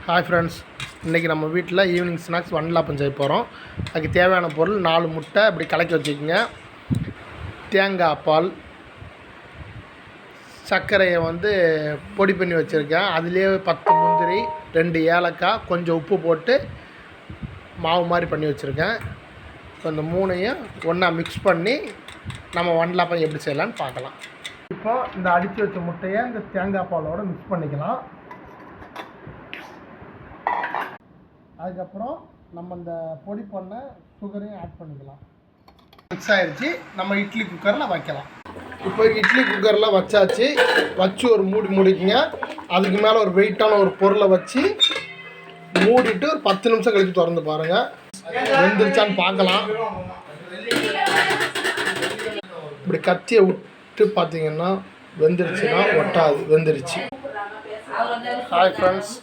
Hi friends, இன்றைக்கி நம்ம வீட்டில் ஈவினிங் ஸ்நாக்ஸ் வண்டலாப்பம் செய்ய போகிறோம். அதுக்கு தேவையான பொருள் 4 முட்டை அப்படி கலக்கி வச்சுக்கோங்க, தேங்காய் பால், சர்க்கரையை பொடி பண்ணி வச்சுருக்கேன், அதுலேயே 10 முந்திரி, 2 ஏலக்காய், கொஞ்சம் உப்பு போட்டு மாவு மாதிரி பண்ணி வச்சுருக்கேன். இப்போ இந்த 3ஐயும் ஒன்றா மிக்ஸ் பண்ணி நம்ம வண்டலாப்பம் எப்படி செய்யலான்னு பார்க்கலாம். இப்போ இந்த அடித்து வச்ச முட்டையை இந்த தேங்காய் பாலோடு மிக்ஸ் பண்ணிக்கலாம். அதுக்கப்புறம் நம்ம இந்த பொடி பண்ண சுகரையும் ஆட் பண்ணிக்கலாம். மிக்ஸ் ஆகிடுச்சு. நம்ம இட்லி குக்கரில் வைக்கலாம். இப்போ இட்லி குக்கரில் வச்சாச்சு. வச்சு ஒரு மூடிக்குங்க. அதுக்கு மேலே ஒரு வெயிட்டான ஒரு பொருளை வச்சு மூடிட்டு ஒரு 10 நிமிஷம் கழித்து திறந்து பாருங்கள், வெந்துருச்சான்னு பார்க்கலாம். இப்படி கத்தியை விட்டு பார்த்தீங்கன்னா வெந்துருச்சுன்னா ஒட்டாது, வெந்துருச்சு. Hi friends,